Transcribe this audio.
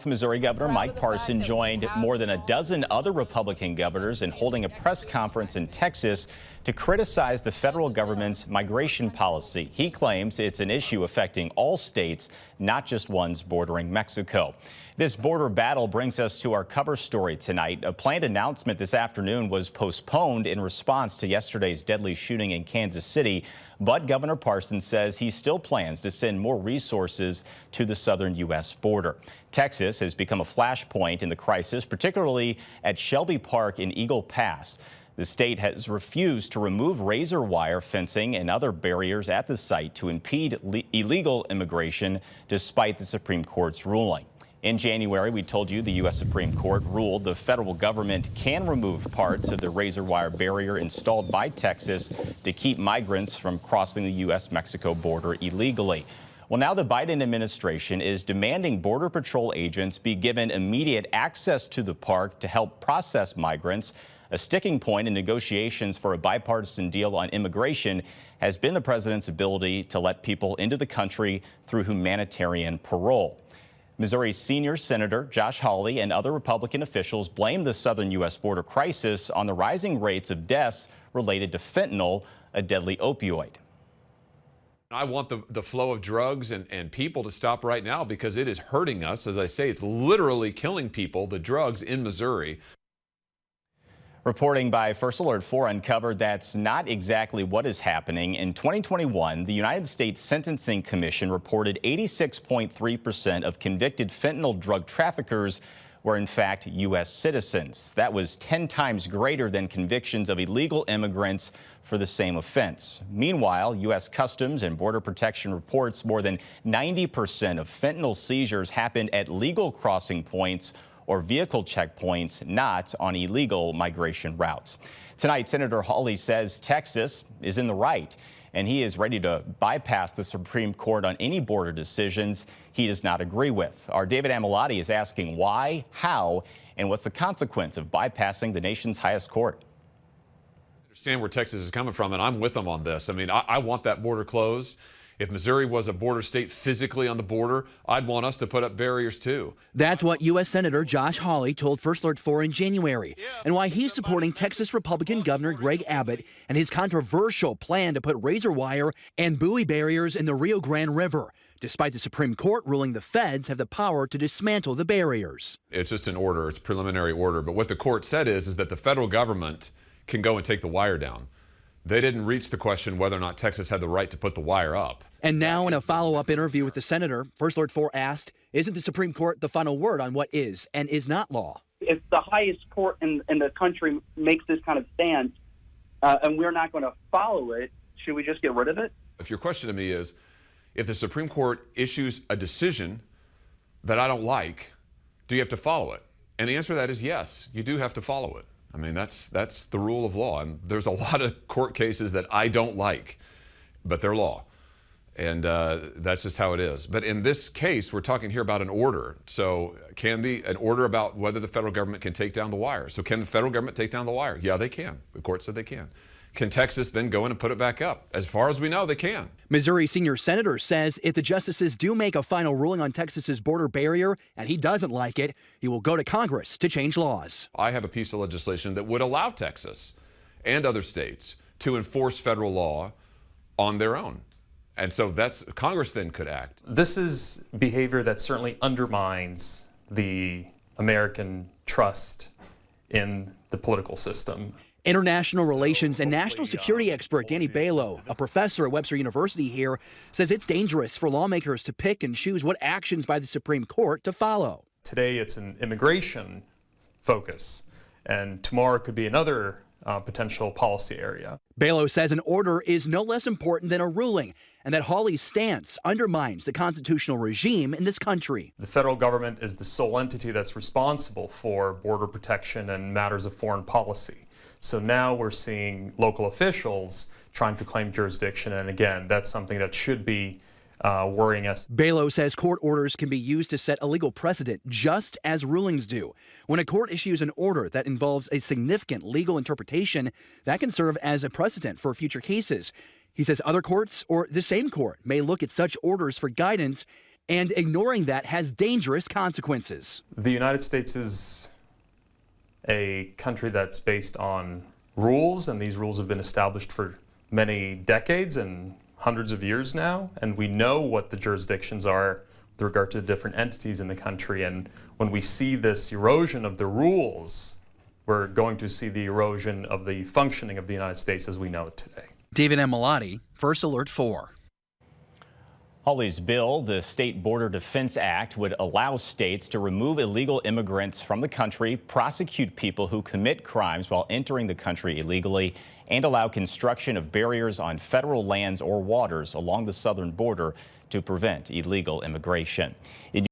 Missouri Governor Mike Parson joined more than a dozen other Republican governors in holding a press conference in Texas to criticize the federal government's migration policy. He claims it's an issue affecting all states, not just ones bordering Mexico. This border battle brings us to our cover story tonight. A planned announcement this afternoon was postponed in response to yesterday's deadly shooting in Kansas City, but Governor Parson says he still plans to send more resources to the southern U.S. border. Texas has become a flashpoint in the crisis, particularly at Shelby Park in Eagle Pass. The state has refused to remove razor wire fencing and other barriers at the site to impede illegal immigration, despite the Supreme Court's ruling. In January, we told you the U.S. Supreme Court ruled the federal government can remove parts of the razor wire barrier installed by Texas to keep migrants from crossing the U.S.-Mexico border illegally. Well, now the Biden administration is demanding Border Patrol agents be given immediate access to the park to help process migrants. A sticking point in negotiations for a bipartisan deal on immigration has been the president's ability to let people into the country through humanitarian parole. Missouri senior Senator Josh Hawley and other Republican officials blame the southern U.S. border crisis on the rising rates of deaths related to fentanyl, a deadly opioid. I want the flow of drugs and people to stop right now because it is hurting us. As I say, it's literally killing people, the drugs in Missouri. Reporting by First Alert 4 uncovered that's not exactly what is happening. In 2021, the United States Sentencing Commission reported 86.3% of convicted fentanyl drug traffickers were in fact U.S. citizens. That was 10 times greater than convictions of illegal immigrants for the same offense. Meanwhile, U.S. Customs and Border Protection reports more than 90% of fentanyl seizures happened at legal crossing points or vehicle checkpoints, not on illegal migration routes. Tonight, Senator Hawley says Texas is in the right, and he is ready to bypass the Supreme Court on any border decisions he does not agree with. Our David Amilati is asking why, how, and what's the consequence of bypassing the nation's highest court. I understand where Texas is coming from, and I'm with them on this. I mean, I want that border closed. If Missouri was a border state physically on the border, I'd want us to put up barriers too. That's what U.S. Senator Josh Hawley told First Alert 4 in January, and why he's supporting Texas Republican Governor Greg Abbott and his controversial plan to put razor wire and buoy barriers in the Rio Grande River, despite the Supreme Court ruling the feds have the power to dismantle the barriers. It's just an order, it's a preliminary order, but what the court said is that the federal government can go and take the wire down. They didn't reach the question whether or not Texas had the right to put the wire up. And now in a follow-up interview with the senator, First Alert 4 asked, isn't the Supreme Court the final word on what is and is not law? If the highest court in the country makes this kind of stance and we're not going to follow it, should we just get rid of it? If your question to me is, if the Supreme Court issues a decision that I don't like, do you have to follow it? And the answer to that is yes, you do have to follow it. I mean, that's the rule of law. And there's a lot of court cases that I don't like, but they're law. And that's just how it is. But in this case, we're talking here about an order. So an order about whether the federal government can take down the wire. So can the federal government take down the wire? Yeah, they can. The court said they can. Can Texas then go in and put it back up? As far as we know, they can. Missouri senior senator says if the justices do make a final ruling on Texas's border barrier and he doesn't like it, he will go to Congress to change laws. I have a piece of legislation that would allow Texas and other states to enforce federal law on their own. And so Congress then could act. This is behavior that certainly undermines the American trust in the political system. International relations and national security expert Danny Balo, a professor at Webster University here, says it's dangerous for lawmakers to pick and choose what actions by the Supreme Court to follow. Today it's an immigration focus, and tomorrow it could be another potential policy area. Balo says an order is no less important than a ruling, and that Hawley's stance undermines the constitutional regime in this country. The federal government is the sole entity that's responsible for border protection and matters of foreign policy. So now we're seeing local officials trying to claim jurisdiction, and again, that's something that should be worrying us. Balo says court orders can be used to set a legal precedent, just as rulings do. When a court issues an order that involves a significant legal interpretation, that can serve as a precedent for future cases. He says other courts or the same court may look at such orders for guidance and ignoring that has dangerous consequences. The United States is a country that's based on rules, and these rules have been established for many decades and hundreds of years now, and we know what the jurisdictions are with regard to the different entities in the country. And when we see this erosion of the rules, we're going to see the erosion of the functioning of the United States as we know it today. David M. Malati, First Alert 4. Hawley's bill, the State Border Defense Act, would allow states to remove illegal immigrants from the country, prosecute people who commit crimes while entering the country illegally, and allow construction of barriers on federal lands or waters along the southern border to prevent illegal immigration.